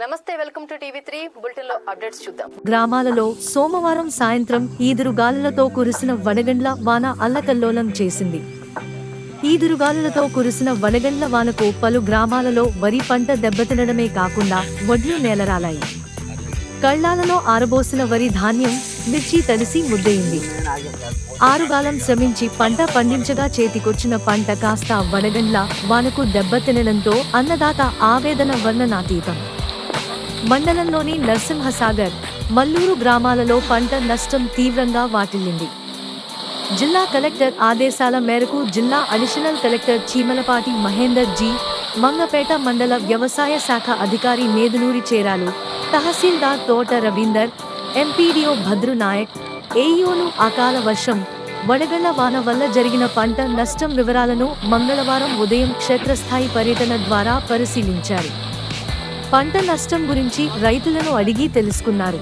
నమస్తే, welcome to టీవీ3 bulletin లో updates చూద్దాం. గ్రామాలలో సోమవారం సాయంత్రం ఈదురుగాలులతో కురిసిన వడగండ్ల వాన అల్లకల్లోలం చేసింది. ఈదురుగాలులతో కురిసిన వడగండ్ల వానకు పలు గ్రామాలలో వరి పంట దెబ్బతినడమే కాకుండా వడ్లు నేలరాలాయి. కళ్లాలలో ఆరబోసిన వరి ధాన్యం, మిర్చి తడిసి ముద్దయింది. ఆరుగాలం శ్రమించి పంట పండించగా చేతికొచ్చిన పంట కాస్త వడగండ్ల వానకు దెబ్బతినడంతో అన్నదాత ఆవేదన వర్ణనాతీతం. మండలంలోని నరసింహసాగర్, మల్లూరు గ్రామాలలో పంట నష్టం తీవ్రంగా వాటిల్లింది. జిల్లా కలెక్టర్ ఆదేశాల మేరకు జిల్లా అడిషనల్ కలెక్టర్ చీమలపాటి మహేందర్ జీ, మంగపేట మండల వ్యవసాయ శాఖ అధికారి మేదునూరి చేరాలు, తహసీల్దార్ తోట రవీందర్, ఎంపీడీఓ భద్రునాయక్, ఏఈఓను అకాల వర్షం, వడగళ్ల వాన వల్ల జరిగిన పంట నష్టం వివరాలను మంగళవారం ఉదయం క్షేత్రస్థాయి పర్యటన ద్వారా పరిశీలించారు. పంట నష్టం గురించి రైతులను అడిగి తెలుసుకున్నారు.